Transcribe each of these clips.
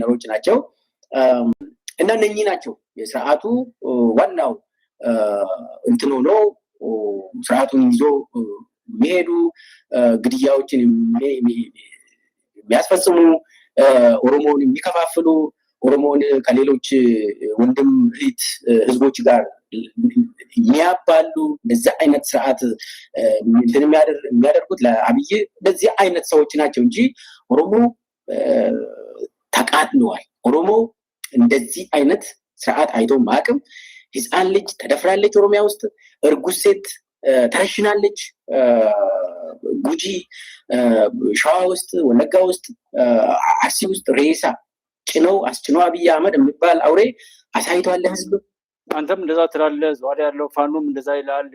ኢንጂነሮች ናቸው እና እነኚህ ናቸው የስርዓቱ ዋናው እንትን ሆኖ ስርዓቱን ይዞ የሚሄዱ ግድያዎችን የሚያስፈጽሙ ኦሮሞን የሚከፋፍሉ ኦሮሞን ከሌሎች ወንድም እህት ህዝቦች ጋር የሚያባሉ እንደዚህ አይነት ስርዓት የሚያደርጉት ለአብይ እንደዚህ አይነት ሰዎች ናቸው እንጂ ኦሮሞ ተቃጥሏል። ኦሮሞ እንደዚህ አይነት ስርዓት አይቶ ማቅም ህፃን ልጅ ተደፍራለች ኦሮሚያ ውስጥ እርጉዝ ሴት ተረሽናለች ጉጂ ሸዋ ውስጥ ወለጋ ውስጥ አርሲ ውስጥ ሬሳ ጭነው አስጭነው አብይ አህመድ የሚባል አውሬ አሳይቷል ለህዝብ። አንተም እንደዛ ትላለህ ዟሪ ያለው ፋኖም እንደዛ ይላል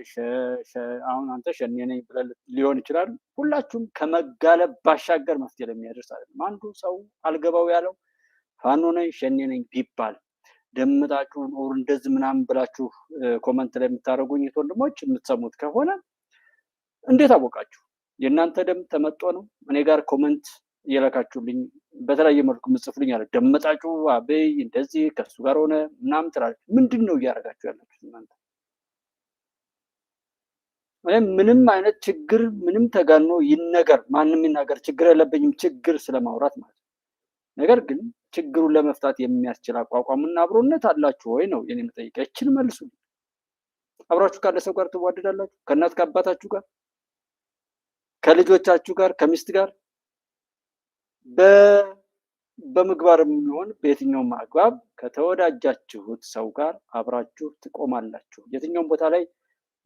አሁን አንተ ሸኔ ነኝ ብለህ ሊሆን ይችላል። ሁላችሁም ከመጋለብ ባሻገር መፍትሄ ለሚያደርስ አይደለም። አንዱ ሰው አልገባው ያለው ፋኖ ነኝ ሸኔ ነኝ ቢባል ደምጣችሁን ኦር እንደዚህ ምናምን ብላችሁ ኮሜንት ላይ የምታደርጉኝ ወንድሞች የምትሰሙት ከሆነ እንዴት አወቃችሁ? የእናንተ ደም ተመጦ ነው? እኔ ጋር ኮሜንት እየላካችሁልኝ በተለያየ መልኩ ምጽፉልኝ አለ ደምጣችሁ አበይ እንደዚህ ከሱ ጋር ሆነ ምናምን ትላለች። ምንድነው እያደረጋችሁ ያላችሁት እናንተ? ምንም አይነት ችግር ምንም ተጋኖ ይነገር ማንም ይናገር ችግር የለብኝም ችግር ስለማውራት ማለት ነው። ነገር ግን ችግሩን ለመፍታት የሚያስችል አቋቋምና አብሮነት አላችሁ ወይ ነው የኔ መጠይቂያ። እቺን መልሱ። አብራችሁ ካለ ሰው ጋር ትዋደዳላችሁ? ከእናት ከአባታችሁ ጋር፣ ከልጆቻችሁ ጋር፣ ከሚስት ጋር በምግባርም ይሁን በየትኛውም አግባብ ከተወዳጃችሁት ሰው ጋር አብራችሁ ትቆማላችሁ። የትኛውም ቦታ ላይ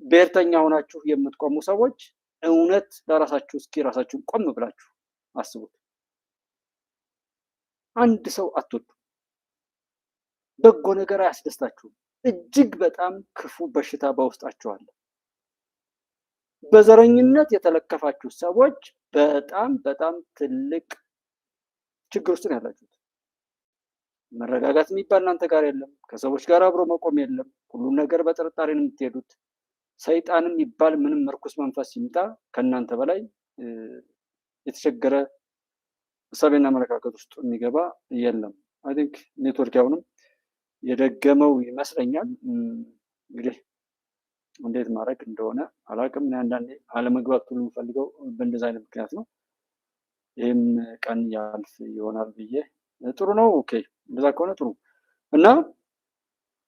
ብሔርተኛ ሆናችሁ የምትቆሙ ሰዎች እውነት ለራሳችሁ እስኪ ራሳችሁን ቆም ብላችሁ አስቡት። አንድ ሰው አትወዱ፣ በጎ ነገር አያስደስታችሁም። እጅግ በጣም ክፉ በሽታ በውስጣችሁ አለ። በዘረኝነት የተለከፋችሁ ሰዎች በጣም በጣም ትልቅ ችግር ውስጥ ነው ያላችሁት። መረጋጋት የሚባል እናንተ ጋር የለም። ከሰዎች ጋር አብሮ መቆም የለም። ሁሉም ነገር በጥርጣሬ ነው የምትሄዱት። ሰይጣንም ይባል ምንም እርኩስ መንፈስ ይምጣ ከእናንተ በላይ የተቸገረ ሰብና አመለካከት ውስጥ የሚገባ የለም። አይ ቲንክ ኔትወርክ ያውንም የደገመው ይመስለኛል። እንግዲህ እንዴት ማድረግ እንደሆነ አላውቅም። አንዳንዴ አለመግባት ሁሉ የምፈልገው በእንደዛ አይነት ምክንያት ነው። ይህም ቀን ያልፍ ይሆናል ብዬ ጥሩ ነው። ኦኬ እንደዛ ከሆነ ጥሩ እና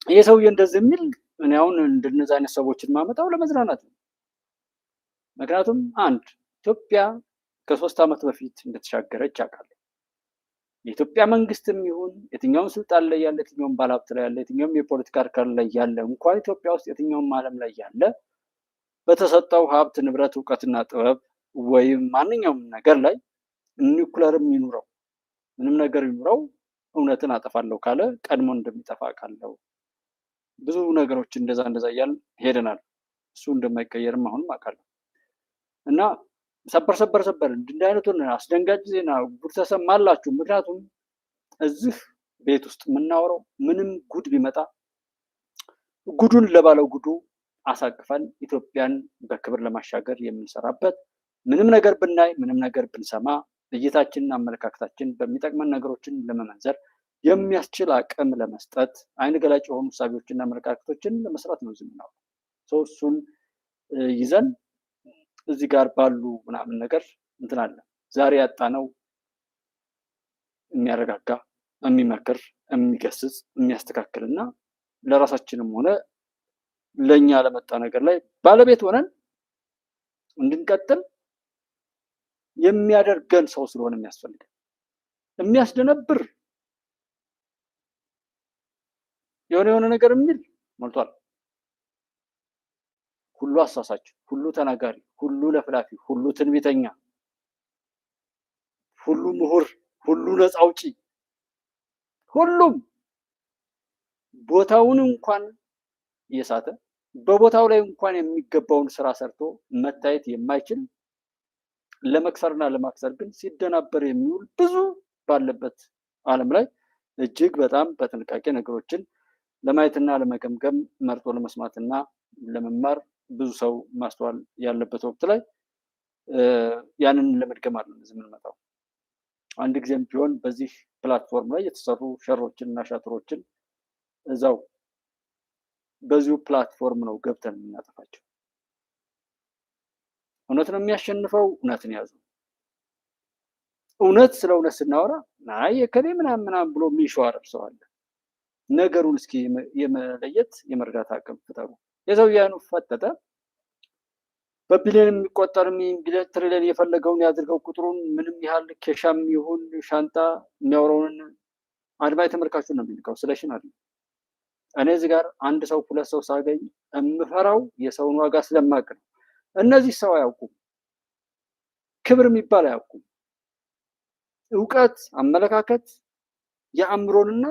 የሰውዬ እንደዚህ የሚል እኔ አሁን እንደነዛ አይነት ሰዎችን ማመጣው ለመዝናናት ነው። ምክንያቱም አንድ ኢትዮጵያ ከ3 ዓመት በፊት እንደተሻገረች አውቃለሁ። የኢትዮጵያ መንግስትም ይሁን የትኛውም ስልጣን ላይ ያለ የትኛውም ባለሀብት ላይ ያለ የትኛውም የፖለቲካ እርከን ላይ ያለ እንኳን ኢትዮጵያ ውስጥ የትኛውም ዓለም ላይ ያለ በተሰጠው ሀብት ንብረት እውቀትና ጥበብ ወይም ማንኛውም ነገር ላይ ኒውክለርም ይኑረው ምንም ነገር ይኑረው እውነትን አጠፋለሁ ካለ ቀድሞ እንደሚጠፋ አውቃለሁ። ብዙ ነገሮች እንደዛ እያልን ሄደናል። እሱ እንደማይቀየርም አሁንም አውቃለሁ እና ሰበር እንዲህ አይነቱን አስደንጋጭ ዜና ጉድ ተሰማላችሁ። ምክንያቱም እዚህ ቤት ውስጥ የምናወራው ምንም ጉድ ቢመጣ ጉዱን ለባለው ጉዱ አሳቅፈን ኢትዮጵያን በክብር ለማሻገር የምንሰራበት ምንም ነገር ብናይ ምንም ነገር ብንሰማ እይታችንና አመለካከታችን በሚጠቅመን ነገሮችን ለመመንዘር የሚያስችል አቅም ለመስጠት አይን ገላጭ የሆኑ ሳቢዎችና አመለካከቶችን ለመስራት ነው ዝምናው እሱን ይዘን እዚህ ጋር ባሉ ምናምን ነገር እንትን አለ። ዛሬ ያጣነው የሚያረጋጋ የሚመክር የሚገስጽ የሚያስተካክልና ለራሳችንም ሆነ ለኛ ለመጣ ነገር ላይ ባለቤት ሆነን እንድንቀጥል የሚያደርገን ሰው ስለሆነ የሚያስፈልገን የሚያስደነብር የሆነ ነገር የሚል ሞልቷል። ሁሉ አሳሳች፣ ሁሉ ተናጋሪ፣ ሁሉ ለፍላፊ፣ ሁሉ ትንቢተኛ፣ ሁሉ ምሁር፣ ሁሉ ነፃ አውጪ፣ ሁሉም ቦታውን እንኳን እየሳተ በቦታው ላይ እንኳን የሚገባውን ስራ ሰርቶ መታየት የማይችል ለመክሰርና ለማክሰር ግን ሲደናበር የሚውል ብዙ ባለበት ዓለም ላይ እጅግ በጣም በጥንቃቄ ነገሮችን ለማየትና ለመገምገም መርጦ ለመስማትና ለመማር ብዙ ሰው ማስተዋል ያለበት ወቅት ላይ ያንን ለመድገም አይደለም እዚህ የምንመጣው። አንድ ጊዜም ቢሆን በዚህ ፕላትፎርም ላይ የተሰሩ ሸሮችን እና ሻጥሮችን እዛው በዚሁ ፕላትፎርም ነው ገብተን የምናጠፋቸው። እውነት ነው የሚያሸንፈው፣ እውነትን ያዙ። እውነት ስለ እውነት ስናወራ አይ የከሌ ምናምን ብሎ የሚሸዋረር ሰው አለ። ነገሩን እስኪ የመለየት የመረዳት አቅም ፍጠሩ። የሰውያኑ ፈጠጠ በቢሊዮን የሚቆጠር ትሪሊዮን የፈለገውን ያድርገው ቁጥሩን ምንም ያህል ኬሻም ይሁን ሻንጣ የሚያወራውን አድማጭ ተመልካቹን ነው የሚልከው፣ ስለሽን አይደለም። እኔ እዚህ ጋር አንድ ሰው ሁለት ሰው ሳገኝ የምፈራው የሰውን ዋጋ ስለማቅ ነው። እነዚህ ሰው አያውቁም፣ ክብር የሚባል አያውቁም። እውቀት፣ አመለካከት፣ የአእምሮንና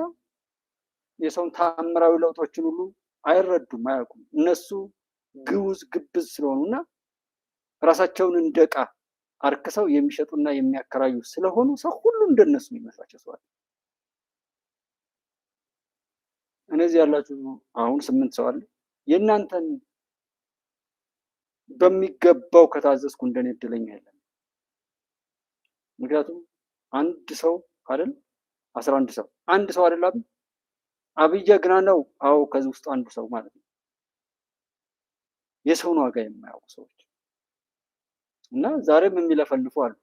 የሰውን ታምራዊ ለውጦችን ሁሉ አይረዱም፣ አያውቁም። እነሱ ግውዝ ግብዝ ስለሆኑና ራሳቸውን እንደ ዕቃ አርክሰው የሚሸጡና የሚያከራዩ ስለሆኑ ሰው ሁሉ እንደነሱ የሚመስላቸው ሰው አለ። እነዚህ ያላችሁ አሁን 8 ሰው አለ። የእናንተን በሚገባው ከታዘዝኩ እንደኔ እድለኛ የለም። ምክንያቱም አንድ ሰው አይደል 11 ሰው አንድ ሰው አይደል አብይ ግና ነው። አዎ ከዚህ ውስጥ አንዱ ሰው ማለት ነው። የሰውን ዋጋ የማያውቁ ሰዎች እና ዛሬም የሚለፈልፉ አሉ።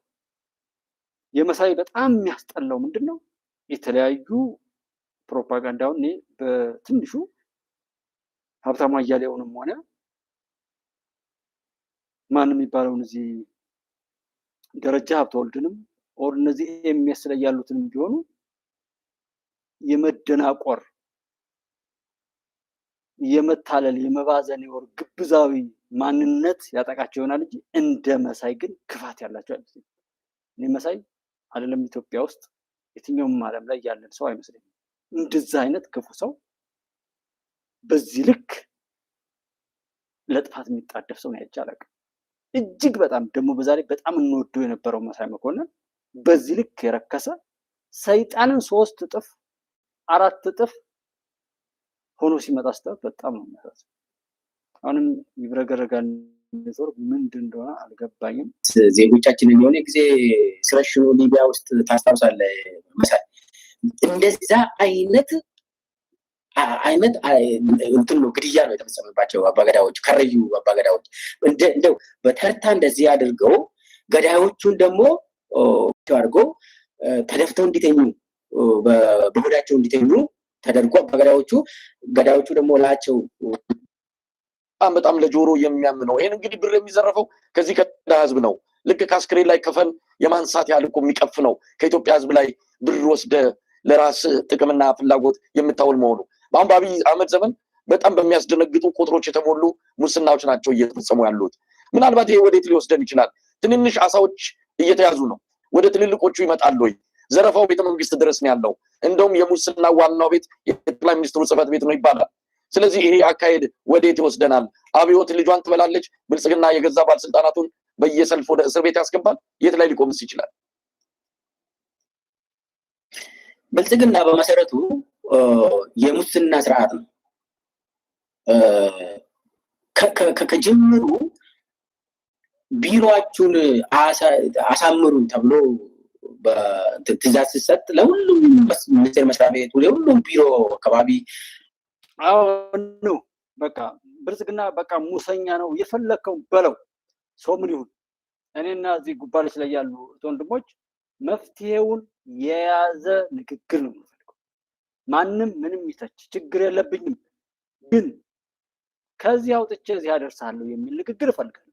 የመሳይ በጣም የሚያስጠላው ምንድነው? የተለያዩ ፕሮፓጋንዳውን እኔ በትንሹ ሀብታሙ አያሌውንም ሆነ ማን የሚባለውን እዚህ ደረጃ ሀብተወልድንም ኦር እነዚህ ኤምኤስ ላይ ያሉትንም ቢሆኑ የመደናቆር የመታለል የመባዘን የወር ግብዛዊ ማንነት ያጠቃቸው ይሆናል እንጂ እንደ መሳይ ግን ክፋት ያላቸው አይመስለኝም። እኔ መሳይ አይደለም ኢትዮጵያ ውስጥ የትኛውም ዓለም ላይ ያለን ሰው አይመስለኝም። እንደዛ አይነት ክፉ ሰው በዚህ ልክ ለጥፋት የሚጣደፍ ሰው ነው ያቻለቅ። እጅግ በጣም ደግሞ በዛ ላይ በጣም እንወደው የነበረው መሳይ መኮንን በዚህ ልክ የረከሰ ሰይጣንን 3 እጥፍ 4 እጥፍ ሆኖ ሲመጣ ስታት በጣም ነው የሚያሳዝነው። አሁንም ይብረገረጋል ዞር ምንድን እንደሆነ አልገባኝም። ዜጎቻችንን የሆነ ጊዜ ስረሽኑ ሊቢያ ውስጥ ታስታውሳለህ መሳይ እንደዛ አይነት እንትን ነው ግድያ ነው የተፈጸመባቸው አባገዳዎች፣ ከረዩ አባገዳዎች እንደው በተርታ እንደዚህ አድርገው ገዳዮቹን ደግሞ አድርገው ተደፍተው እንዲተኙ በሆዳቸው እንዲተኙ ተደርጎ ገዳዮቹ ደግሞ ላቸው በጣም ለጆሮ የሚያምነው ይሄን እንግዲህ ብር የሚዘረፈው ከዚህ ከዳ ህዝብ ነው። ልክ ከአስክሬን ላይ ከፈን የማንሳት ያህል እኮ የሚቀፍ ነው። ከኢትዮጵያ ህዝብ ላይ ብር ወስደ ለራስ ጥቅምና ፍላጎት የምታውል መሆኑ በአሁን በአብይ አህመድ ዘመን በጣም በሚያስደነግጡ ቁጥሮች የተሞሉ ሙስናዎች ናቸው እየተፈጸሙ ያሉት። ምናልባት ይሄ ወዴት ሊወስደን ይችላል? ትንንሽ አሳዎች እየተያዙ ነው። ወደ ትልልቆቹ ይመጣሉ ወይ? ዘረፋው ቤተ መንግስት ድረስ ነው ያለው። እንደውም የሙስና ዋናው ቤት የጠቅላይ ሚኒስትሩ ጽሕፈት ቤት ነው ይባላል። ስለዚህ ይሄ አካሄድ ወዴት ይወስደናል? አብዮት ልጇን ትበላለች። ብልጽግና የገዛ ባለስልጣናቱን በየሰልፍ ወደ እስር ቤት ያስገባል። የት ላይ ሊቆምስ ይችላል? ብልጽግና በመሰረቱ የሙስና ስርዓት ነው። ከጅምሩ ቢሮአችሁን አሳምሩ ተብሎ በትዕዛዝ ሲሰጥ ለሁሉም ሚኒስቴር መስሪያ ቤት ለሁሉም ቢሮ አካባቢ አሁን ነው በቃ ብልጽግና በቃ ሙሰኛ ነው የፈለከው በለው ሰው ምን ይሁን። እኔና እዚህ ጉባኤዎች ላይ ያሉ ወንድሞች መፍትሄውን የያዘ ንግግር ነው የምፈልገው። ማንም ምንም ይተች ችግር የለብኝም፣ ግን ከዚህ አውጥቼ እዚህ አደርሳለሁ የሚል ንግግር እፈልጋለሁ።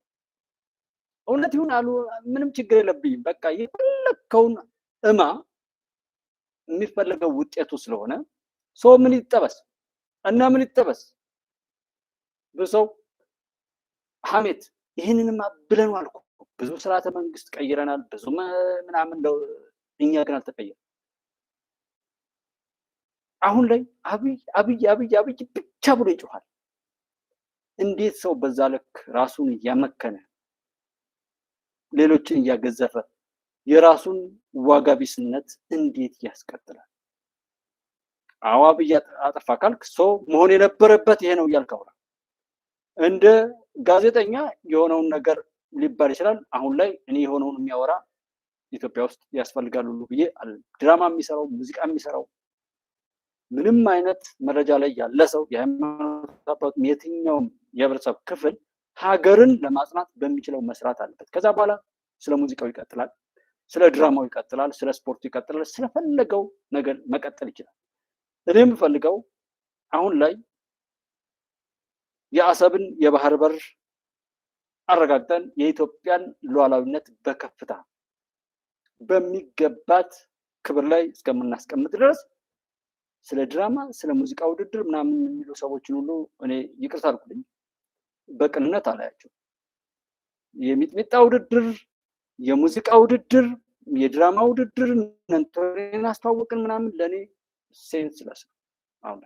እውነት ይሁን አሉ ምንም ችግር የለብኝም፣ በቃ የፈለከውን እማ የሚፈለገው ውጤቱ ስለሆነ ሰው ምን ይጠበስ እና ምን ይጠበስ በሰው ሐሜት ይህንንማ ብለን አልኩ። ብዙ ስርዓተ መንግስት ቀይረናል፣ ብዙ ምናምን እኛ ግን አልተቀየረም። አሁን ላይ አብይ ብቻ ብሎ ይጮሃል። እንዴት ሰው በዛ ልክ ራሱን እያመከነ ሌሎችን እያገዘፈ የራሱን ዋጋ ቢስነት እንዴት ያስቀጥላል? አዎ አብይ አጠፋ ካልክ ሰው መሆን የነበረበት ይሄ ነው እያልክ አውራ። እንደ ጋዜጠኛ የሆነውን ነገር ሊባል ይችላል። አሁን ላይ እኔ የሆነውን የሚያወራ ኢትዮጵያ ውስጥ ያስፈልጋሉ ብዬ ድራማ የሚሰራው ሙዚቃ የሚሰራው ምንም አይነት መረጃ ላይ ያለ ሰው የሃይማኖት አባት የትኛውም የህብረተሰብ ክፍል ሀገርን ለማጽናት በሚችለው መስራት አለበት። ከዛ በኋላ ስለ ሙዚቃው ይቀጥላል፣ ስለ ድራማው ይቀጥላል፣ ስለ ስፖርቱ ይቀጥላል፣ ስለፈለገው ነገር መቀጠል ይችላል። እኔ የምፈልገው አሁን ላይ የአሰብን የባህር በር አረጋግጠን የኢትዮጵያን ሉዓላዊነት በከፍታ በሚገባት ክብር ላይ እስከምናስቀምጥ ድረስ ስለ ድራማ ስለ ሙዚቃ ውድድር ምናምን የሚሉ ሰዎችን ሁሉ እኔ ይቅርታ አልኩልኝ፣ በቅንነት አላያቸው። የሚጥሚጣ ውድድር፣ የሙዚቃ ውድድር፣ የድራማ ውድድር ነንቶሬን አስተዋወቅን ምናምን ለእኔ ሴንስለስ ነው። አሁን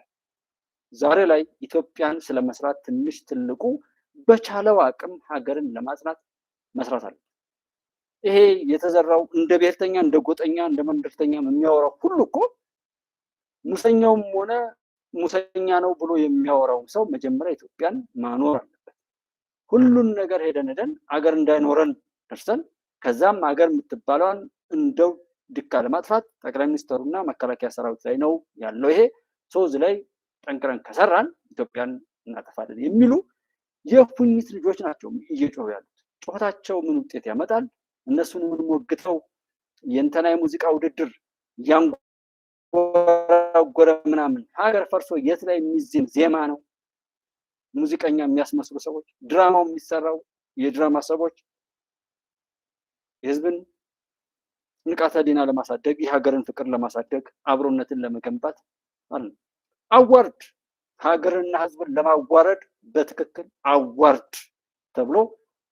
ዛሬ ላይ ኢትዮጵያን ስለመስራት ትንሽ ትልቁ በቻለው አቅም ሀገርን ለማጽናት መስራት አለ። ይሄ የተዘራው እንደ ብሔርተኛ እንደ ጎጠኛ እንደ መንደርተኛ የሚያወራው ሁሉ እኮ ሙሰኛውም ሆነ ሙሰኛ ነው ብሎ የሚያወራው ሰው መጀመሪያ ኢትዮጵያን ማኖር አለበት። ሁሉን ነገር ሄደን አገር እንዳይኖረን ደርሰን ከዛም አገር የምትባለዋን እንደው ድካ ለማጥፋት ጠቅላይ ሚኒስትሩና መከላከያ ሰራዊት ላይ ነው ያለው። ይሄ ሶዝ ላይ ጠንክረን ከሰራን ኢትዮጵያን እናጠፋለን የሚሉ የፉኝት ልጆች ናቸው እየጮሁ ያሉት። ጮታቸው ምን ውጤት ያመጣል? እነሱን ምን ሞግተው የእንተና የሙዚቃ ውድድር ያንጎራጎረ ምናምን ሀገር ፈርሶ የት ላይ የሚዜም ዜማ ነው? ሙዚቀኛ የሚያስመስሉ ሰዎች፣ ድራማው የሚሰራው የድራማ ሰዎች የህዝብን ንቃተ ህሊና ለማሳደግ የሀገርን ፍቅር ለማሳደግ አብሮነትን ለመገንባት አለ። አዋርድ ሀገርና ህዝብን ለማዋረድ በትክክል አዋርድ ተብሎ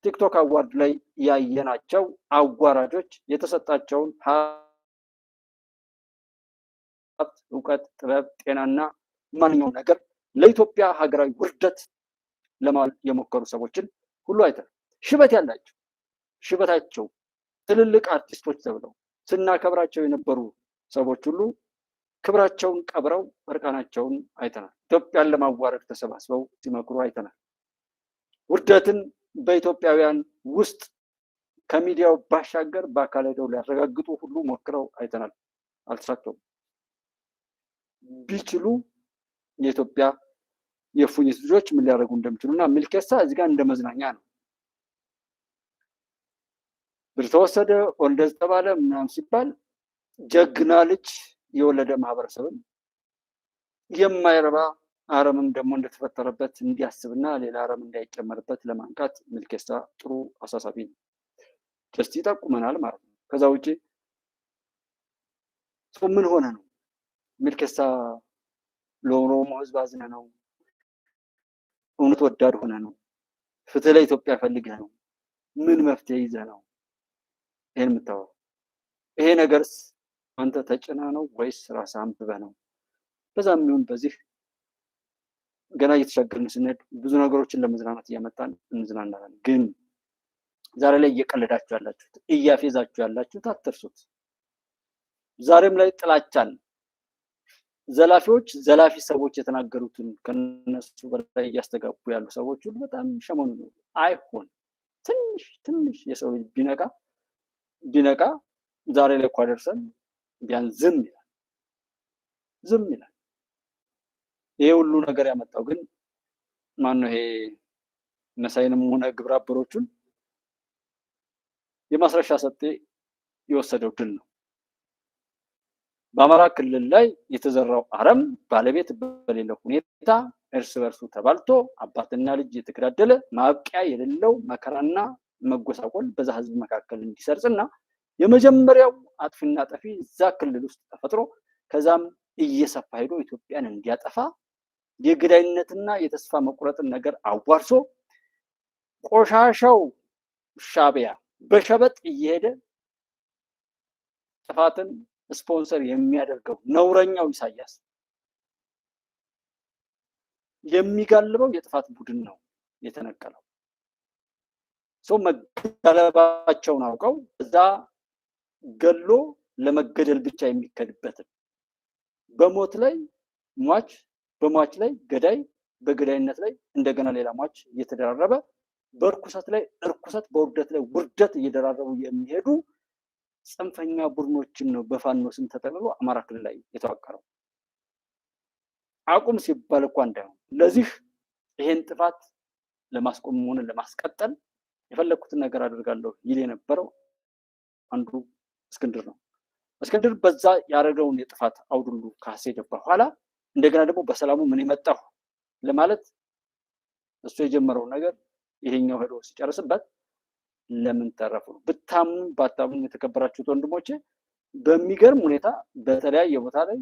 ቲክቶክ አዋርድ ላይ ያየናቸው አዋራጆች የተሰጣቸውን ሀብት፣ እውቀት፣ ጥበብ፣ ጤናና ማንኛውም ነገር ለኢትዮጵያ ሀገራዊ ውርደት ለማዋል የሞከሩ ሰዎችን ሁሉ አይተናል። ሽበት ያላቸው ሽበታቸው ትልልቅ አርቲስቶች ተብለው ስናከብራቸው የነበሩ ሰዎች ሁሉ ክብራቸውን ቀብረው እርቃናቸውን አይተናል። ኢትዮጵያን ለማዋረድ ተሰባስበው ሲመክሩ አይተናል። ውርደትን በኢትዮጵያውያን ውስጥ ከሚዲያው ባሻገር በአካል ሄደው ሊያረጋግጡ ሁሉ ሞክረው አይተናል። አልተሳካም። ቢችሉ የኢትዮጵያ የፉኝት ልጆች ምን ሊያደርጉ እንደሚችሉና ሚልኬሳ እዚህ ጋር እንደ መዝናኛ ነው። ብር ተወሰደ እንደዚህ ተባለ ምናምን ሲባል ጀግና ልጅ የወለደ ማህበረሰብን የማይረባ አረምም ደግሞ እንደተፈጠረበት እንዲያስብና ሌላ አረም እንዳይጨመርበት ለማንቃት ሚልኬሳ ጥሩ አሳሳቢ ነው። ጀስት ይጠቁመናል ማለት ነው። ከዛ ውጪ ምን ሆነ ነው ሚልኬሳ ለኦሮሞ ህዝብ አዝነ ነው? እውነት ወዳድ ሆነ ነው? ፍትህ ለኢትዮጵያ ፈልገህ ነው? ምን መፍትሄ ይዘህ ነው ይሄን የምታወራው? ይሄ ነገርስ አንተ ተጭና ነው ወይስ ራስህ አንብበህ ነው? በዛም ይሁን በዚህ ገና እየተሻገርን ስንሄድ ብዙ ነገሮችን ለመዝናናት እያመጣን እንዝናናለን። ግን ዛሬ ላይ እየቀለዳችሁ ያላችሁት እያፌዛችሁ ያላችሁት አትርሱት። ዛሬም ላይ ጥላቻን ዘላፊዎች ዘላፊ ሰዎች የተናገሩትን ከነሱ በላይ እያስተጋቡ ያሉ ሰዎች ሁሉ በጣም ሸመኑ ነው። አይሆን ትንሽ የሰው ልጅ ቢነቃ ዛሬ ላይ እኮ ደርሰን ቢያንስ ዝም ይላል። ይሄ ሁሉ ነገር ያመጣው ግን ማነው? ይሄ መሳይንም ሆነ ግብረ አበሮቹን የማስረሻ ሰጤ የወሰደው ድል ነው። በአማራ ክልል ላይ የተዘራው አረም ባለቤት በሌለው ሁኔታ እርስ በርሱ ተባልቶ አባትና ልጅ የተገዳደለ ማብቂያ የሌለው መከራና መጎሳቆል በዛ ህዝብ መካከል እንዲሰርጽና የመጀመሪያው አጥፊና ጠፊ እዛ ክልል ውስጥ ተፈጥሮ ከዛም እየሰፋ ሄዶ ኢትዮጵያን እንዲያጠፋ የግዳይነትና የተስፋ መቁረጥን ነገር አዋርሶ ቆሻሻው ሻዕቢያ በሸበጥ እየሄደ ጥፋትን ስፖንሰር የሚያደርገው ነውረኛው ኢሳያስ የሚጋልበው የጥፋት ቡድን ነው የተነቀለው። ሰው መጋለባቸውን አውቀው እዛ ገሎ ለመገደል ብቻ የሚከድበትን በሞት ላይ ሟች፣ በሟች ላይ ገዳይ፣ በገዳይነት ላይ እንደገና ሌላ ሟች እየተደራረበ በርኩሰት ላይ እርኩሰት፣ በውርደት ላይ ውርደት እየደራረቡ የሚሄዱ ጽንፈኛ ቡድኖችን ነው በፋኖ ስም ተጠቅልሎ አማራ ክልል ላይ የተዋቀረው። አቁም ሲባል እንኳን እንዳይሆን ለዚህ ይሄን ጥፋት ለማስቆም ሆነ ለማስቀጠል የፈለኩትን ነገር አደርጋለሁ ይል የነበረው አንዱ እስክንድር ነው። እስክንድር በዛ ያደረገውን የጥፋት አውዱሉ ካሴደ በኋላ እንደገና ደግሞ በሰላሙ ምን የመጣሁ ለማለት እሱ የጀመረው ነገር ይሄኛው ሄዶ ሲጨርስበት ለምን ተረፉ? ብታምኑ ባታምኑ የተከበራችሁት ወንድሞቼ በሚገርም ሁኔታ በተለያየ ቦታ ላይ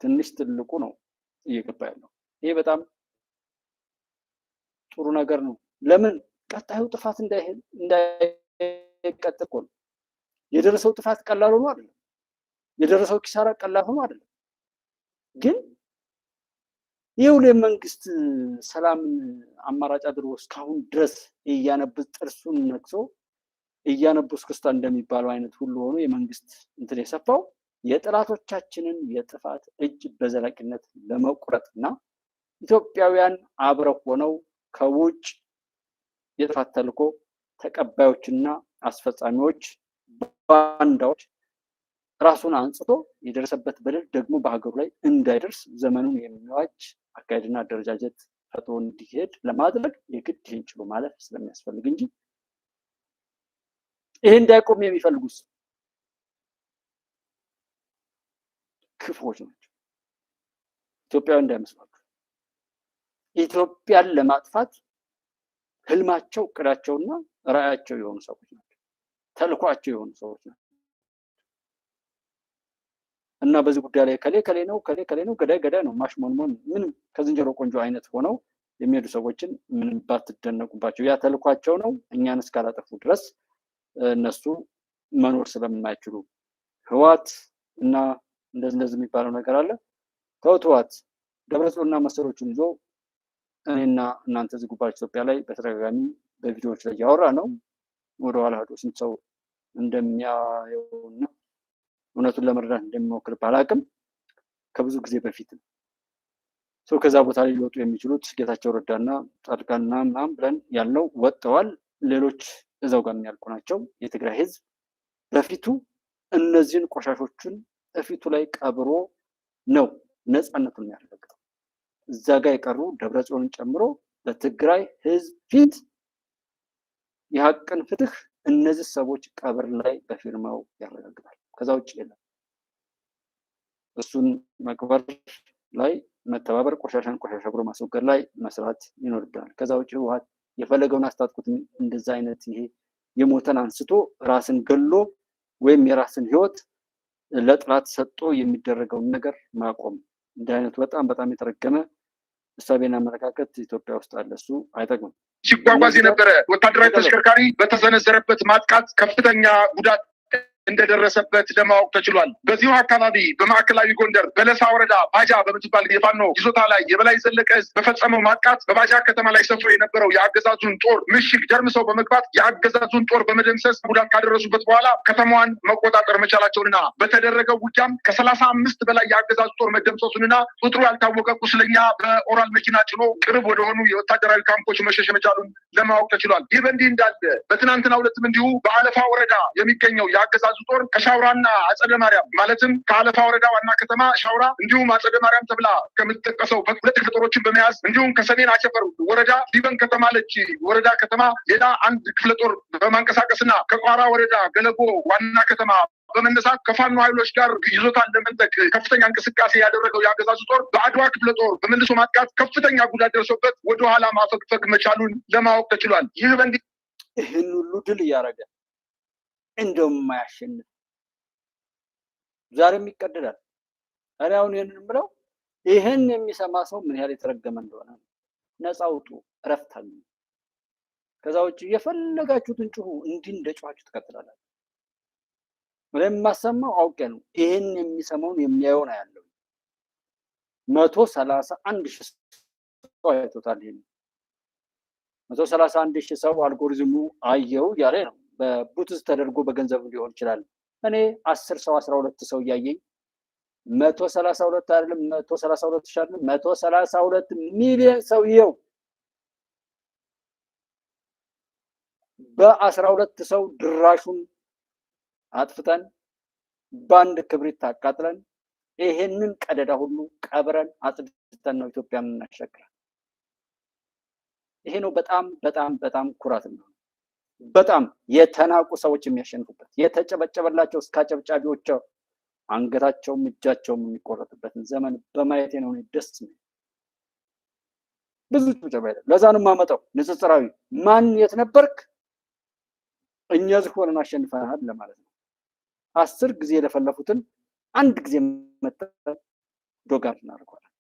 ትንሽ ትልቁ ነው እየገባ ያለው። ይሄ በጣም ጥሩ ነገር ነው። ለምን ቀጣዩ ጥፋት እንዳይቀጥል ነው። የደረሰው ጥፋት ቀላል ሆኖ አይደለም። የደረሰው ኪሳራ ቀላል ሆኖ አይደለም። ግን ይኸው ለመንግስት ሰላም አማራጭ አድርጎ እስካሁን ድረስ እያነብስ ጥርሱን ነክሶ እያነብስ ክስታ እንደሚባለው አይነት ሁሉ ሆኖ የመንግስት እንትን የሰፋው የጥላቶቻችንን የጥፋት እጅ በዘላቂነት ለመቁረጥና ኢትዮጵያውያን አብረው ሆነው ከውጭ የጥፋት ተልዕኮ ተቀባዮችና አስፈጻሚዎች ባንዳዎች ራሱን አንጽቶ የደረሰበት በደል ደግሞ በሀገሩ ላይ እንዳይደርስ ዘመኑን የሚዋጅ አካሄድና አደረጃጀት ፈጥሮ እንዲሄድ ለማድረግ የግድ ይህን ችሎ ማለፍ ስለሚያስፈልግ እንጂ ይሄ እንዳይቆም የሚፈልጉት ክፉዎች ናቸው። ኢትዮጵያውያን እንዳይመስላችሁ። ኢትዮጵያን ለማጥፋት ህልማቸው፣ እቅዳቸውና ራዕያቸው የሆኑ ሰዎች ናቸው። ተልኳቸው የሆኑ ሰዎች ናቸው። እና በዚህ ጉዳይ ላይ ከሌ ነው ገዳይ ነው ማሽሞንሞን ምንም ከዝንጀሮ ቆንጆ አይነት ሆነው የሚሄዱ ሰዎችን ምንም ባትደነቁባቸው። ያ ተልኳቸው ነው። እኛን እስካላጠፉ ድረስ እነሱ መኖር ስለማይችሉ ህወሓት እና እንደዚህ የሚባለው ነገር አለ። ተውት። ደብረጽዮንና መሰሎቹን ይዞ እኔና እናንተ እዚህ ጉባኤ ኢትዮጵያ ላይ በተደጋጋሚ በቪዲዮዎች ላይ ያወራ ነው። ወደኋላ ሄዶ ስንት ሰው እንደሚያየውና እውነቱን ለመረዳት እንደሚሞክር ባላቅም ከብዙ ጊዜ በፊት ነው። ከዛ ቦታ ላይ ሊወጡ የሚችሉት ጌታቸው ረዳና ጻድቃንና ምናምን ብለን ያልነው ወጥተዋል። ሌሎች እዛው ጋር የሚያልቁ ናቸው። የትግራይ ህዝብ በፊቱ እነዚህን ቆሻሾችን በፊቱ ላይ ቀብሮ ነው ነፃነቱን ያረጋግጠው። እዛ ጋር የቀሩ ደብረጽዮንን ጨምሮ በትግራይ ህዝብ ፊት የሀቅን ፍትህ እነዚህ ሰዎች ቀብር ላይ በፊርማው ያረጋግጣል። ከዛ ውጭ የለም። እሱን መቅበር ላይ መተባበር፣ ቆሻሻን ቆሻሻ ብሎ ማስወገድ ላይ መስራት ይኖርብናል። ከዛ ውጭ ህወሓት የፈለገውን አስታጥቁት እንደዛ አይነት ይሄ የሞተን አንስቶ ራስን ገሎ ወይም የራስን ህይወት ለጥላት ሰጥቶ የሚደረገውን ነገር ማቆም። እንዲህ አይነቱ በጣም የተረገመ እሳቤና አመለካከት ኢትዮጵያ ውስጥ አለ። እሱ አይጠቅምም። ሲጓጓዝ የነበረ ወታደራዊ ተሽከርካሪ በተሰነዘረበት ማጥቃት ከፍተኛ ጉዳት እንደደረሰበት ለማወቅ ተችሏል። በዚሁ አካባቢ በማዕከላዊ ጎንደር በለሳ ወረዳ ባጃ በምትባል የፋኖ ይዞታ ላይ የበላይ ዘለቀ ህዝብ በፈጸመው ማጥቃት በባጃ ከተማ ላይ ሰፍሮ የነበረው የአገዛዙን ጦር ምሽግ ደርምሰው በመግባት የአገዛዙን ጦር በመደምሰስ ጉዳት ካደረሱበት በኋላ ከተማዋን መቆጣጠር መቻላቸውንና በተደረገው ውጊያም ከ35 በላይ የአገዛዙ ጦር መደምሰሱንና ቁጥሩ ያልታወቀ ቁስለኛ በኦራል መኪና ጭኖ ቅርብ ወደሆኑ የወታደራዊ ካምፖች መሸሽ መቻሉን ለማወቅ ተችሏል። ይህ በእንዲህ እንዳለ በትናንትናው ዕለትም እንዲሁ በአለፋ ወረዳ የሚገኘው የአገዛዙ ጦር ከሻውራና አጸደ ማርያም ማለትም ከአለፋ ወረዳ ዋና ከተማ ሻውራ እንዲሁም አጸደ ማርያም ተብላ ከምትጠቀሰው ሁለት ክፍለ ጦሮችን በመያዝ እንዲሁም ከሰሜን አቸፈር ወረዳ ሊበን ከተማ ለች ወረዳ ከተማ ሌላ አንድ ክፍለ ጦር በማንቀሳቀስና ከቋራ ወረዳ ገለጎ ዋና ከተማ በመነሳት ከፋኖ ኃይሎች ጋር ይዞታን ለመንጠቅ ከፍተኛ እንቅስቃሴ ያደረገው የአገዛዙ ጦር በአድዋ ክፍለ ጦር በመልሶ ማጥቃት ከፍተኛ ጉዳት ደርሶበት ወደኋላ ማፈግፈግ መቻሉን ለማወቅ ተችሏል። ይህ በእንዲህ ይህን ሁሉ ድል እያደረገ እንደማያሸንፍ ዛሬም ይቀደዳል። እኔ አሁን ይህንን የምለው ይህን የሚሰማ ሰው ምን ያህል የተረገመ እንደሆነ ነፃ አውጡ፣ እረፍት አሉ። ከዛ ውጭ የፈለጋችሁትን ጩሁ፣ እንዲህ እንደጮኻችሁ ትቀጥላላችሁ። የማሰማው አውቄ ነው። ይህን የሚሰማውን የሚያየውን ያለው 131,000 ሰው አይቶታል። ይሄን 131,000 ሰው አልጎሪዝሙ አየው ያለ ነው። በቡትስ ተደርጎ በገንዘብ ሊሆን ይችላል። እኔ 10 ሰው 12 ሰው እያየኝ 132 አይደለም 132 ሺህ አይደለም 132 ሚሊዮን ሰው ይኸው በ12 ሰው ድራሹን አጥፍተን ባንድ ክብሪት አቃጥለን ይሄንን ቀደዳ ሁሉ ቀብረን አጽድተን ነው ኢትዮጵያ የምናሻግረው። ይሄ ነው በጣም በጣም በጣም ኩራት ነው። በጣም የተናቁ ሰዎች የሚያሸንፉበት የተጨበጨበላቸው እስከ አጨብጫቢዎች አንገታቸውም እጃቸውም የሚቆረጥበትን ዘመን በማየቴ ነው ደስ የሚል። ብዙ ጭብጨባ አይደለም። ለዛ ነው የማመጣው ንጽጽራዊ ማን የት ነበርክ እኛ ዝሆንን አሸንፈናል ለማለት ነው። 10 ጊዜ ለፈለፉትን አንድ ጊዜ መጥተን ዶጋር እናደርጋለን።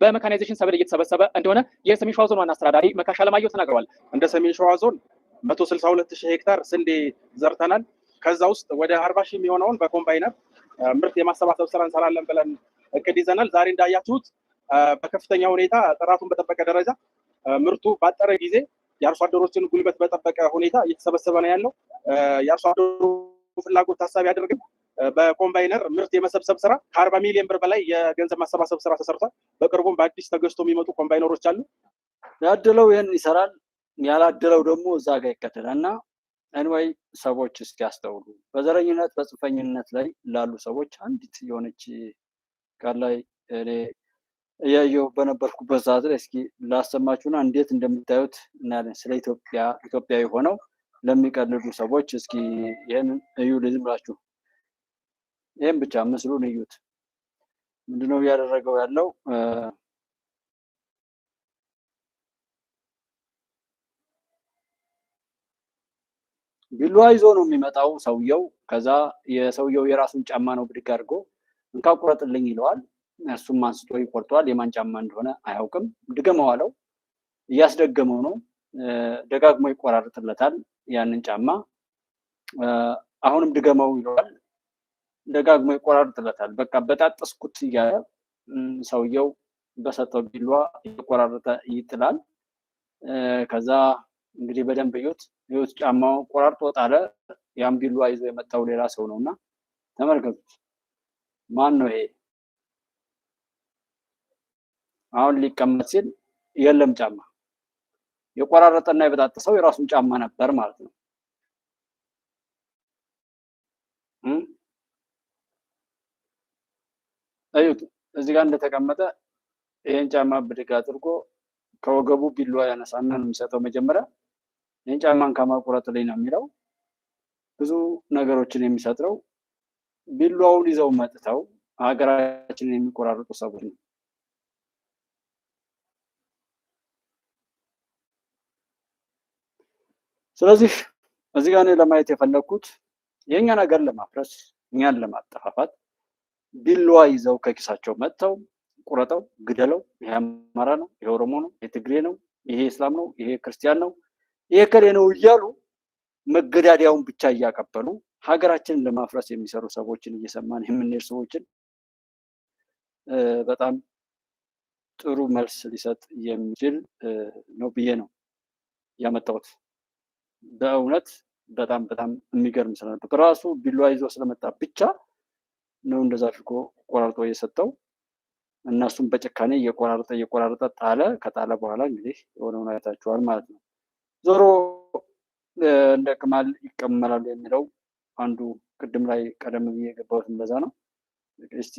በመካናይዜሽን ሰብል እየተሰበሰበ እንደሆነ የሰሜን ሸዋ ዞን ዋና አስተዳዳሪ መካሻ ለማየሁ ተናግረዋል። እንደ ሰሜን ሸዋ ዞን 162,000 ሄክታር ስንዴ ዘርተናል። ከዛ ውስጥ ወደ 40,000 የሚሆነውን በኮምባይነር ምርት የማሰባሰብ ስራ እንሰራለን ብለን እቅድ ይዘናል። ዛሬ እንዳያችሁት በከፍተኛ ሁኔታ ጥራቱን በጠበቀ ደረጃ ምርቱ ባጠረ ጊዜ የአርሶ አደሮችን ጉልበት በጠበቀ ሁኔታ እየተሰበሰበ ነው ያለው። የአርሶ አደሩ ፍላጎት ታሳቢ አድርገን በኮምባይነር ምርት የመሰብሰብ ስራ ከ40 ሚሊዮን ብር በላይ የገንዘብ ማሰባሰብ ስራ ተሰርቷል። በቅርቡም በአዲስ ተገዝቶ የሚመጡ ኮምባይነሮች አሉ። ያደለው ይሄን ይሰራል፣ ያላደለው ደግሞ እዛ ጋር ይከተላል። እና አንዋይ ሰዎች እስኪ ያስተውሉ። በዘረኝነት በጽንፈኝነት ላይ ላሉ ሰዎች አንዲት የሆነች ቃል ላይ እኔ እያየሁ በነበርኩበት ሰዓት ላይ እስኪ ላሰማችሁና እንዴት እንደምታዩት እናያለን። ስለ ኢትዮጵያዊ ሆነው ለሚቀልዱ ሰዎች እስኪ ይሄን እዩ። ዝም ብላችሁ ይሄን ብቻ ምስሉን እዩት። ምንድነው ያደረገው ያለው? ቢላዋ ይዞ ነው የሚመጣው ሰውየው። ከዛ የሰውየው የራሱን ጫማ ነው ብድግ አድርጎ እንካ ቁረጥልኝ ይለዋል። እሱም አንስቶ ይቆርጠዋል። የማን ጫማ እንደሆነ አያውቅም። ድገመው አለው። እያስደገመው ነው። ደጋግሞ ይቆራርጥለታል ያንን ጫማ። አሁንም ድገመው ይለዋል። ደጋግሞ ይቆራርጥለታል። በቃ በጣጥስኩት እያለ ሰውየው በሰጠው ቢላዋ እየቆራረጠ ይጥላል። ከዛ እንግዲህ በደንብ እዩት። ጫማው ቆራርጦ ጣለ። ያን ቢላዋ ይዞ የመጣው ሌላ ሰው ነውና ተመልከቱት። ማን ነው ይሄ? አሁን ሊቀመጥ ሲል የለም ጫማ። የቆራረጠና የበጣጠሰው የራሱን ጫማ ነበር ማለት ነው። እዩት፣ እዚህ ጋር እንደተቀመጠ ይሄን ጫማ ብድግ አድርጎ ከወገቡ ቢላዋ ያነሳና ነው የሚሰጠው። መጀመሪያ ይሄን ጫማን ከማቁረጥልኝ ነው የሚለው። ብዙ ነገሮችን የሚሰጥረው ቢላዋውን ይዘው መጥተው ሀገራችንን የሚቆራርጡ ሰዎች ነው። ስለዚህ እዚህ ጋር ለማየት የፈለኩት የኛ ነገር ለማፍረስ እኛን ለማጠፋፋት ቢላዋ ይዘው ከኪሳቸው መጥተው ቁረጠው፣ ግደለው፣ ይሄ አማራ ነው፣ ይሄ ኦሮሞ ነው፣ ይሄ ትግሬ ነው፣ ይሄ እስላም ነው፣ ይሄ ክርስቲያን ነው፣ ይሄ ከሌ ነው እያሉ መገዳደያውን ብቻ እያቀበሉ ሀገራችንን ለማፍረስ የሚሰሩ ሰዎችን እየሰማን የምንሄድ ሰዎችን በጣም ጥሩ መልስ ሊሰጥ የሚችል ነው ብዬ ነው ያመጣሁት። በእውነት በጣም በጣም የሚገርም ስለነበር በራሱ ቢላዋ ይዞ ስለመጣ ብቻ ነው እንደዛ አድርጎ ቆራርጦ የሰጠው። እነሱም በጭካኔ እየቆራረጠ ጣለ። ከጣለ በኋላ እንግዲህ የሆነውን አይታችኋል ማለት ነው። ዞሮ እንደ ቅማል ይቀመላሉ የሚለው አንዱ ቅድም ላይ ቀደም ብዬ የገባሁት እንደዛ ነው። እስቲ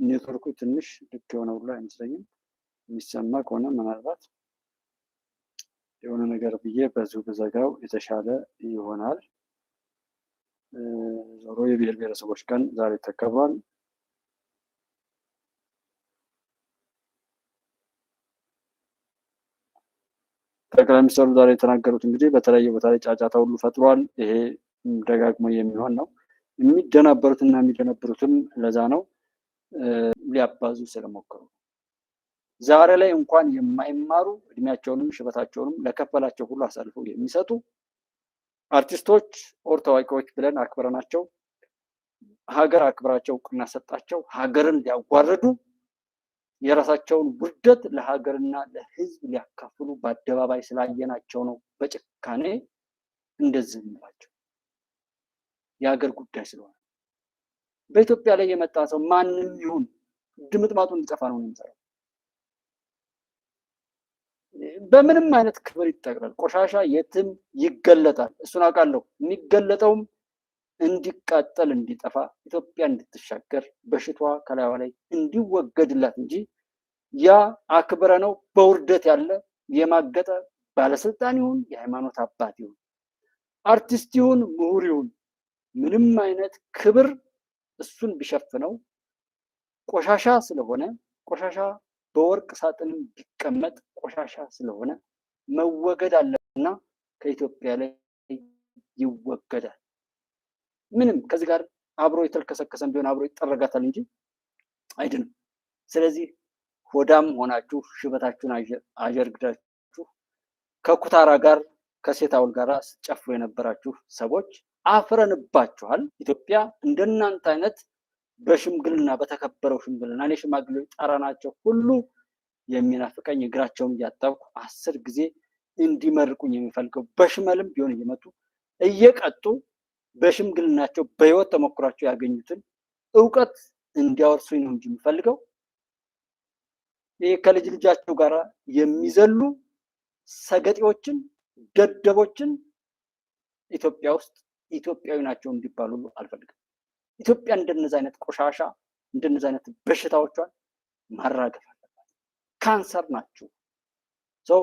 ኔትወርኩ ትንሽ ልክ የሆነ ሁሉ አይመስለኝም። የሚሰማ ከሆነ ምናልባት የሆነ ነገር ብዬ በዚሁ በዘጋው የተሻለ ይሆናል። ዞሮ የብሔር ብሔረሰቦች ቀን ዛሬ ተከብሯል። ጠቅላይ ሚኒስትሩ ዛሬ የተናገሩት እንግዲህ በተለያየ ቦታ ላይ ጫጫታ ሁሉ ፈጥሯል። ይሄ ደጋግሞ የሚሆን ነው። የሚደናበሩትና የሚደነብሩትም ለዛ ነው፣ ሊያባዙ ስለሞከሩ። ዛሬ ላይ እንኳን የማይማሩ እድሜያቸውንም ሽበታቸውንም ለከፈላቸው ሁሉ አሳልፈው የሚሰጡ አርቲስቶች ኦር ታዋቂዎች ብለን አክብረናቸው ሀገር አክብራቸው እውቅና ሰጣቸው ሀገርን ሊያዋርዱ የራሳቸውን ውርደት ለሀገርና ለሕዝብ ሊያካፍሉ በአደባባይ ስላየናቸው ነው በጭካኔ እንደዚህ እንላቸው። የሀገር ጉዳይ ስለሆነ በኢትዮጵያ ላይ የመጣ ሰው ማንም ይሁን ድምጥማጡ እንዲጠፋ ነው የሚሰራው። በምንም አይነት ክብር ይጠቅላል። ቆሻሻ የትም ይገለጣል። እሱን አውቃለሁ። የሚገለጠውም እንዲቃጠል እንዲጠፋ ኢትዮጵያ እንድትሻገር በሽታዋ ከላይዋ ላይ እንዲወገድላት እንጂ ያ አክብረ ነው በውርደት ያለ የማገጠ ባለስልጣን ይሁን የሃይማኖት አባት ይሁን አርቲስት ይሁን ምሁር ይሁን ምንም አይነት ክብር እሱን ቢሸፍነው ቆሻሻ ስለሆነ ቆሻሻ በወርቅ ሳጥንም ቢቀመጥ ቆሻሻ ስለሆነ መወገድ አለና ከኢትዮጵያ ላይ ይወገዳል። ምንም ከዚህ ጋር አብሮ የተልከሰከሰም ቢሆን አብሮ ይጠረጋታል እንጂ አይድንም። ስለዚህ ሆዳም ሆናችሁ ሽበታችሁን አጀርግዳችሁ ከኩታራ ጋር ከሴታውል ጋር ስትጨፍሩ የነበራችሁ ሰዎች አፍረንባችኋል። ኢትዮጵያ እንደናንተ አይነት በሽምግልና በተከበረው ሽምግልና እኔ ሽማግሌዎች ጠራናቸው ሁሉ የሚናፍቀኝ እግራቸውን እያጠብኩ 10 ጊዜ እንዲመርቁኝ የሚፈልገው በሽመልም ቢሆን እየመጡ እየቀጡ በሽምግልናቸው በህይወት ተሞክሯቸው ያገኙትን እውቀት እንዲያወርሱኝ ነው እንጂ የሚፈልገው ይሄ ከልጅ ልጃቸው ጋር የሚዘሉ ሰገጤዎችን ደደቦችን ኢትዮጵያ ውስጥ ኢትዮጵያዊ ናቸው እንዲባሉ አልፈልግም። ኢትዮጵያ እንደነዚህ አይነት ቆሻሻ እንደነዚህ አይነት በሽታዎቿን ማራገፍ አለባት። ካንሰር ናቸው። ሰው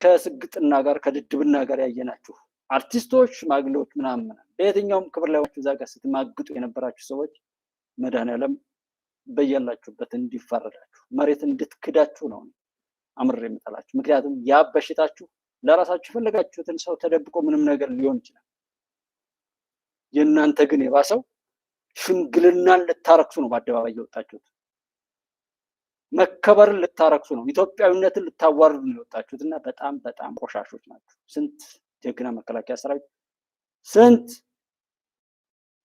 ከስግጥና ጋር ከድድብና ጋር ያየናችሁ አርቲስቶች፣ ሽማግሌዎች ምናምን በየትኛውም ክብር ላይ እዛ ጋር ስትማግጡ የነበራችሁ ሰዎች መድኃኒዓለም በያላችሁበት እንዲፋረዳችሁ መሬት እንድትክዳችሁ ነው አምሬ የምጠላችሁ። ምክንያቱም ያ በሽታችሁ ለራሳችሁ ፈለጋችሁትን ሰው ተደብቆ ምንም ነገር ሊሆን ይችላል። የእናንተ ግን የባሰው ሽምግልናን ልታረክሱ ነው በአደባባይ የወጣችሁት። መከበርን ልታረክሱ ነው። ኢትዮጵያዊነትን ልታዋርዱ ነው የወጣችሁት እና በጣም በጣም ቆሻሾች ናቸው። ስንት ጀግና መከላከያ ሰራዊት ስንት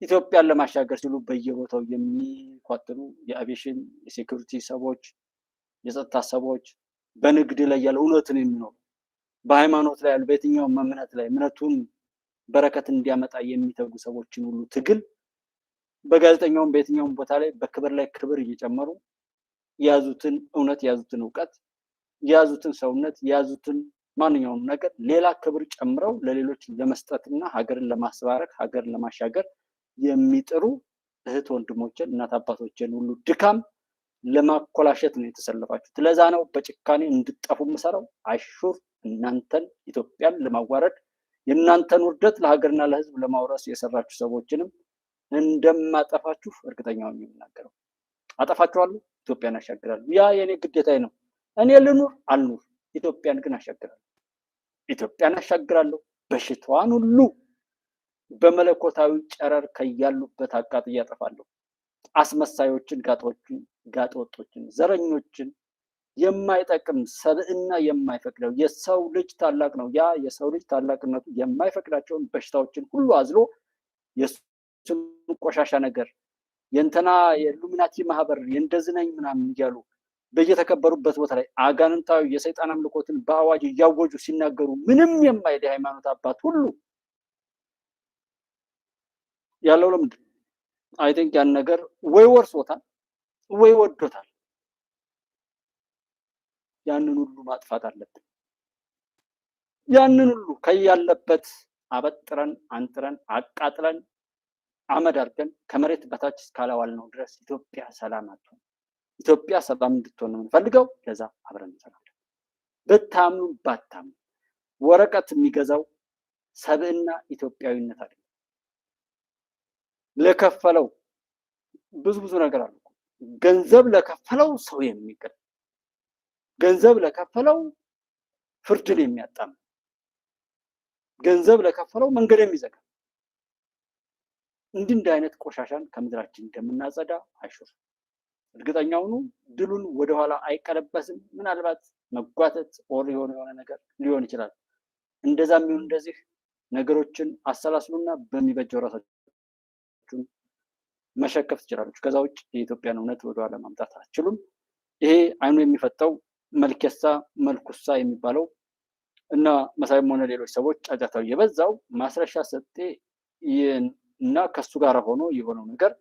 ኢትዮጵያን ለማሻገር ሲሉ በየቦታው የሚኳትኑ የአቪዬሽን የሴኩሪቲ ሰዎች፣ የጸጥታ ሰዎች በንግድ ላይ ያለ እውነትን የሚኖሩ በሃይማኖት ላይ ያሉ በየትኛውም እምነት ላይ እምነቱን በረከት እንዲያመጣ የሚተጉ ሰዎችን ሁሉ ትግል በጋዜጠኛውም በየትኛውም ቦታ ላይ በክብር ላይ ክብር እየጨመሩ የያዙትን እውነት የያዙትን እውቀት የያዙትን ሰውነት የያዙትን ማንኛውም ነገር ሌላ ክብር ጨምረው ለሌሎች ለመስጠትና ሀገርን ለማስባረክ ሀገርን ለማሻገር የሚጥሩ እህት ወንድሞችን እናት አባቶችን ሁሉ ድካም ለማኮላሸት ነው የተሰለፋችሁት። ለዛ ነው በጭካኔ እንድጠፉ የምሰራው። አሹር እናንተን ኢትዮጵያን ለማዋረድ የእናንተን ውርደት ለሀገርና ለሕዝብ ለማውረስ የሰራችሁ ሰዎችንም እንደማጠፋችሁ እርግጠኛ ሆኜ የምናገረው። አጠፋችኋለሁ፣ ኢትዮጵያን አሻግራለሁ። ያ የኔ ግዴታዬ ነው። እኔ ልኑር አልኑር ኢትዮጵያን ግን አሻግራለሁ። ኢትዮጵያን አሻግራለሁ። በሽታዋን ሁሉ በመለኮታዊ ጨረር ከያሉበት አቃጥዬ አጠፋለሁ። አስመሳዮችን፣ ጋጠወጦችን፣ ዘረኞችን የማይጠቅም ሰብዕና የማይፈቅደው የሰው ልጅ ታላቅ ነው። ያ የሰው ልጅ ታላቅነቱ የማይፈቅዳቸውን በሽታዎችን ሁሉ አዝሎ የሱን ቆሻሻ ነገር የእንትና የኢሉሚናቲ ማህበር የእንደዝነኝ ምናምን እያሉ በየተከበሩበት ቦታ ላይ አጋንንታዊ የሰይጣን አምልኮትን በአዋጅ እያወጁ ሲናገሩ ምንም የማይል የሃይማኖት አባት ሁሉ ያለው ለምንድን ነው? አይ ቲንክ ያን ነገር ወይ ወርሶታል ወይ ወዶታል። ያንን ሁሉ ማጥፋት አለብን። ያንን ሁሉ ከያለበት አበጥረን አንጥረን አቃጥለን አመድ አድርገን ከመሬት በታች እስካላዋል ነው ድረስ ኢትዮጵያ ሰላም አትሆን። ኢትዮጵያ ሰላም እንድትሆን ነው የምንፈልገው። ለዛ አብረን እንሰራለን። ብታምኑ ባታምኑ ወረቀት የሚገዛው ሰብዕና ኢትዮጵያዊነት አይደለም። ለከፈለው ብዙ ነገር አለ። ገንዘብ ለከፈለው ሰው የሚገል ገንዘብ ለከፈለው ፍርድን የሚያጣም ገንዘብ ለከፈለው መንገድ የሚዘጋ እንዲህ አይነት ቆሻሻን ከምድራችን እንደምናጸዳ አሹር እርግጠኛው ነው። ድሉን ወደኋላ አይቀለበስም። ምናልባት መጓተት ኦር የሆነ ነገር ሊሆን ይችላል። እንደዛም ይሁን እንደዚህ ነገሮችን አሰላስሉና በሚበጀው ራሳችሁን መሸከፍ ትችላላችሁ። ከዛ ውጭ የኢትዮጵያን እውነት ወደኋላ ማምጣት አትችሉም። ይሄ አይኑ የሚፈታው መልከሳ መልኩሳ የሚባለው እና መሳይም ሆነ ሌሎች ሰዎች ጫጫታው የበዛው ማስረሻ ሰጤ እና ከሱ ጋር ሆኖ የሆነው ነገር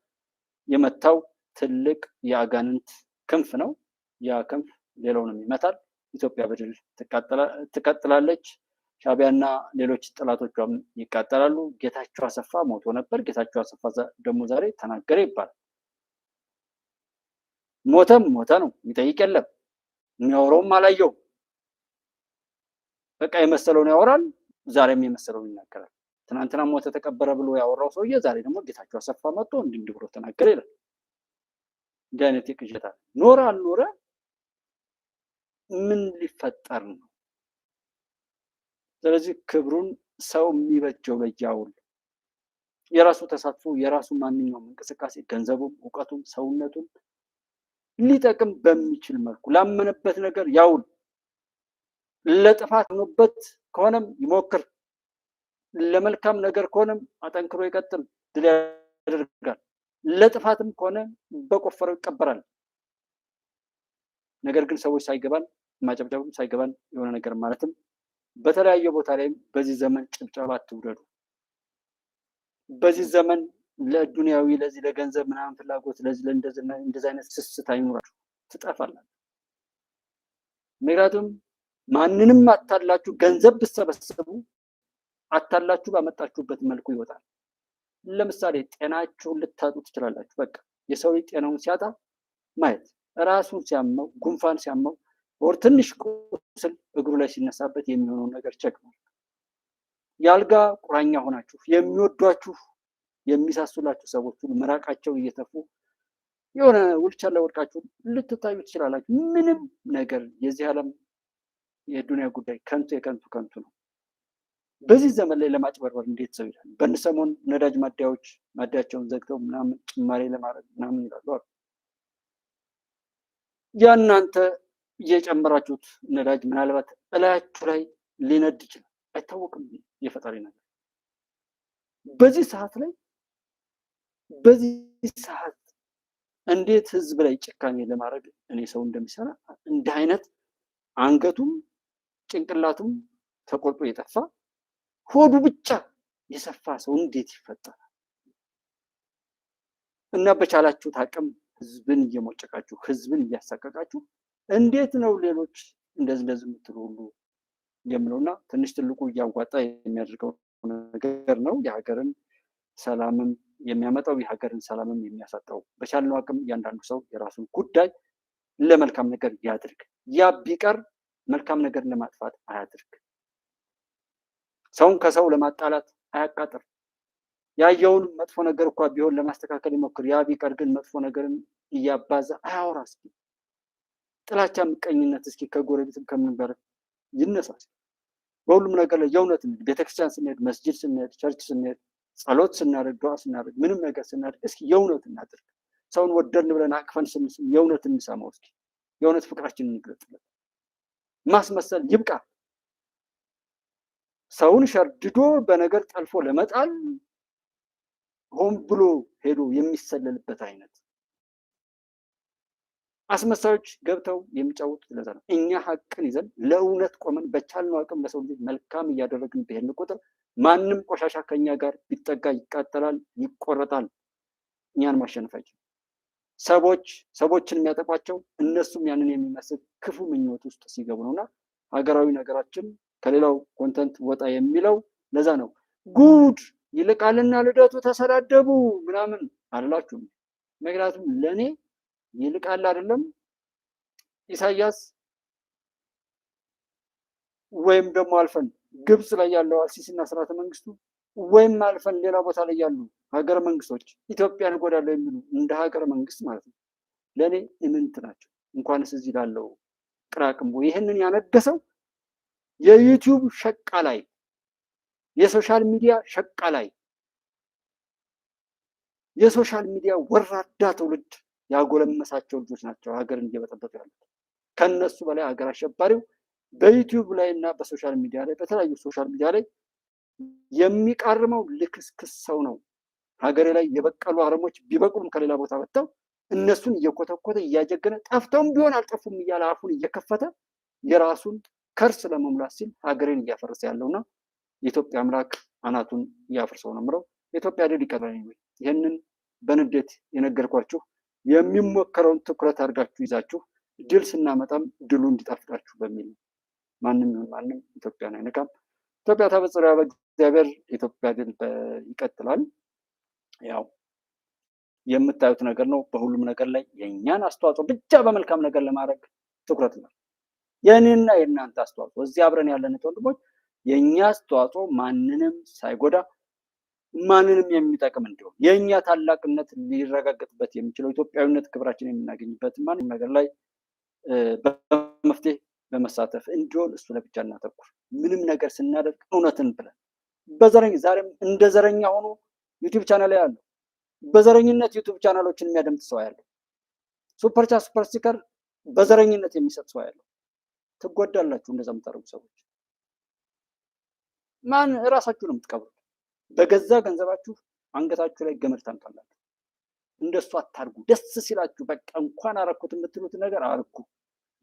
የመታው ትልቅ የአጋንንት ክንፍ ነው። ያ ክንፍ ሌላውንም ይመታል። ኢትዮጵያ በድል ትቀጥላለች። ሻዕቢያና ሌሎች ጠላቶቿም ይቃጠላሉ። ጌታቸው አሰፋ ሞቶ ነበር። ጌታቸው አሰፋ ደግሞ ዛሬ ተናገረ ይባላል። ሞተም ሞተ ነው፣ የሚጠይቅ የለም። የሚያወራውም አላየው። በቃ የመሰለውን ያወራል፣ ዛሬም የመሰለውን ይናገራል። ትናንትና ሞተ ተቀበረ ብሎ ያወራው ሰውዬ ዛሬ ደግሞ ጌታቸው አሰፋ መጥቶ እንዲህ ብሎ ተናገረ ይላል። እንዲህ አይነት የቅዠት አለ። ኖረ አልኖረ ምን ሊፈጠር ነው? ስለዚህ ክብሩን ሰው የሚበጀው ለያውል የራሱ ተሳትፎ የራሱ ማንኛውም እንቅስቃሴ ገንዘቡም፣ እውቀቱም፣ ሰውነቱም ሊጠቅም በሚችል መልኩ ላመነበት ነገር ያውል። ለጥፋት ሆኖበት ከሆነም ይሞክር፣ ለመልካም ነገር ከሆነም አጠንክሮ ይቀጥል፣ ድል ያደርጋል። ለጥፋትም ከሆነ በቆፈረው ይቀበራል። ነገር ግን ሰዎች ሳይገባን ማጨብጨብም ሳይገባን የሆነ ነገር ማለትም በተለያየ ቦታ ላይም በዚህ ዘመን ጭብጨባ አትውደዱ። በዚህ ዘመን ለዱንያዊ ለዚህ ለገንዘብ ምናምን ፍላጎት ለዚህ እንደዚህ አይነት ስስት አይኑራችሁ፣ ትጠፋላችሁ። ምክንያቱም ማንንም አታላችሁ ገንዘብ ብትሰበስቡ አታላችሁ ባመጣችሁበት መልኩ ይወጣል። ለምሳሌ ጤናችሁን ልታጡ ትችላላችሁ። በቃ የሰው ልጅ ጤናውን ሲያጣ ማየት፣ ራሱን ሲያመው፣ ጉንፋን ሲያመው ወር ትንሽ ቁስል እግሩ ላይ ሲነሳበት የሚሆነው ነገር ቸክ ነው። ያልጋ ቁራኛ ሆናችሁ የሚወዷችሁ የሚሳሱላችሁ ሰዎች ሁሉ ምራቃቸው እየተፉ የሆነ ውልቸር ላይ ወድቃችሁ ልትታዩ ትችላላችሁ። ምንም ነገር የዚህ ዓለም የዱንያ ጉዳይ ከንቱ የከንቱ ከንቱ ነው። በዚህ ዘመን ላይ ለማጭበርበር እንዴት ሰው ይላል? በሰሞን ነዳጅ ማደያዎች ማደያቸውን ዘግተው ምናምን ጭማሪ ለማድረግ ምናምን ይላሉ። ያናንተ እየጨመራችሁት ነዳጅ ምናልባት እላያችሁ ላይ ሊነድ ይችላል፣ አይታወቅም። የፈጣሪ ነገር በዚህ ሰዓት እንዴት ህዝብ ላይ ጭካኔ ለማድረግ እኔ ሰው እንደሚሰራ እንደ አይነት አንገቱም ጭንቅላቱም ተቆርጦ የጠፋ ሆዱ ብቻ የሰፋ ሰው እንዴት ይፈጠራል? እና በቻላችሁት አቅም ህዝብን እየሞጨቃችሁ ህዝብን እያሳቀቃችሁ እንዴት ነው ሌሎች እንደዚህ የምትሉ ሁሉ የምለውና ትንሽ ትልቁ እያዋጣ የሚያደርገው ነገር ነው። የሀገርን ሰላምም የሚያመጣው የሀገርን ሰላምም የሚያሳጣው። በቻልነው አቅም እያንዳንዱ ሰው የራሱን ጉዳይ ለመልካም ነገር ያድርግ። ያ ቢቀር መልካም ነገር ለማጥፋት አያድርግ። ሰውን ከሰው ለማጣላት አያቃጥር። ያየውን መጥፎ ነገር እንኳን ቢሆን ለማስተካከል ይሞክር። ያ ቢቀር ግን መጥፎ ነገርን እያባዛ አያወራ። እስኪ ጥላቻ፣ ምቀኝነት እስኪ ከጎረቤትም ከምን ጋር ይነሳል። በሁሉም ነገር ላይ የእውነት ቤተክርስቲያን ስንሄድ፣ መስጂድ ስንሄድ፣ ቸርች ስንሄድ፣ ጸሎት ስናደርግ፣ ዱዓ ስናደርግ፣ ምንም ነገር ስናደርግ እስኪ የእውነት እናድርግ። ሰውን ወደድን ብለን አቅፈን ስንስም የእውነት እንሰማው። እስኪ የእውነት ፍቅራችንን እንግለጽለት። ማስመሰል ይብቃ። ሰውን ሸርድዶ በነገር ጠልፎ ለመጣል ሆን ብሎ ሄዶ የሚሰለልበት አይነት አስመሳዮች ገብተው የሚጫወቱት ለዛ ነው። እኛ ሀቅን ይዘን ለእውነት ቆመን በቻልነው አቅም ለሰው ልጅ መልካም እያደረግን በሄድን ቁጥር ማንም ቆሻሻ ከኛ ጋር ቢጠጋ ይቃጠላል፣ ይቆረጣል። እኛን ማሸነፍ አይችልም። ሰዎችን የሚያጠቋቸው እነሱም ያንን የሚመስል ክፉ ምኞት ውስጥ ሲገቡ ነውና ሀገራዊ ነገራችን ከሌላው ኮንተንት ወጣ የሚለው ለዛ ነው። ጉድ ይልቃልና ልደቱ ተሰዳደቡ ምናምን አላችሁም። ምክንያቱም ለኔ ይልቃል አይደለም ኢሳያስ ወይም ደግሞ አልፈን ግብጽ ላይ ያለው አልሲሲና ስርዓተ መንግስቱ ወይም አልፈን ሌላ ቦታ ላይ ያሉ ሀገረ መንግስቶች ኢትዮጵያን ጎዳለው የሚሉ እንደ ሀገረ መንግስት ማለት ነው ለኔ ኢምንት ናቸው። እንኳንስ እዚህ ላለው ቅራቅምቦ ይሄንን ያነገሰው የዩቲዩብ ሸቃ ላይ የሶሻል ሚዲያ ሸቃ ላይ የሶሻል ሚዲያ ወራዳ ትውልድ ያጎለመሳቸው ልጆች ናቸው ሀገርን እየበጠበጡ ያሉት። ከነሱ በላይ ሀገር አሸባሪው በዩቲዩብ ላይ እና በሶሻል ሚዲያ ላይ በተለያዩ ሶሻል ሚዲያ ላይ የሚቃርመው ልክስክስ ሰው ነው። ሀገሬ ላይ የበቀሉ አረሞች ቢበቅሉም ከሌላ ቦታ ወጥተው እነሱን እየኮተኮተ እያጀገነ ጠፍተውም ቢሆን አልጠፉም እያለ አፉን እየከፈተ የራሱን ከርስ ለመሙላት ሲል ሀገሬን እያፈረሰ ያለውና የኢትዮጵያ አምላክ አናቱን እያፈርሰው ነው የምለው። የኢትዮጵያ ድል ይቀበል። ይህንን በንዴት የነገርኳችሁ የሚሞከረውን ትኩረት አድርጋችሁ ይዛችሁ ድል ስናመጣም ድሉ እንዲጣፍጣችሁ በሚል ማንም ማንም ኢትዮጵያን አይነካም። ኢትዮጵያ ታበጽራ በእግዚአብሔር። ኢትዮጵያ ድል ይቀጥላል። ያው የምታዩት ነገር ነው። በሁሉም ነገር ላይ የእኛን አስተዋጽኦ ብቻ በመልካም ነገር ለማድረግ ትኩረት ነው። የእኔና የእናንተ አስተዋጽኦ እዚህ አብረን ያለን ወንድሞች የእኛ አስተዋጽኦ ማንንም ሳይጎዳ ማንንም የሚጠቅም እንዲሆን የእኛ ታላቅነት ሊረጋገጥበት የሚችለው ኢትዮጵያዊነት ክብራችን የምናገኝበት ማንም ነገር ላይ በመፍትሄ በመሳተፍ እንዲሆን እሱ ለብቻ እናተኩር። ምንም ነገር ስናደርግ እውነትን ብለን በዘረኝ ዛሬም እንደ ዘረኛ ሆኖ ዩቲዩብ ቻናል ያለው በዘረኝነት ዩቲዩብ ቻናሎችን የሚያደምጥ ሰው ያለው ሱፐር ቻት ሱፐር ስቲከር በዘረኝነት የሚሰጥ ሰው ያለው ትጎዳላችሁ። እንደዛ የምታደርጉ ሰዎች ማን እራሳችሁ ነው የምትቀብሩት። በገዛ ገንዘባችሁ አንገታችሁ ላይ ገመድ ታንቃላችሁ። እንደሱ አታርጉ። ደስ ሲላችሁ በቃ እንኳን አረኩት የምትሉት ነገር አርጉ፣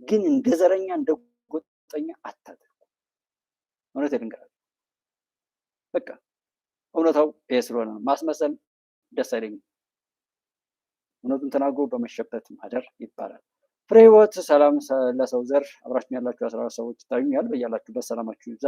ግን እንደ ዘረኛ እንደ ጎጠኛ አታድርጉ። እውነት ልንገራችሁ፣ በቃ እውነታው ይሄ ስለሆነ ነው። ማስመሰል ደስ አይለኝም። እውነቱን ተናግሮ በመሸበት ማደር ይባላል። ፍሬ ህይወት ሰላም ለሰው ዘር። አብራችሁ ያላችሁ 14 ሰዎች ይታዩኛል። በያላችሁበት ሰላማችሁ ይብዛ።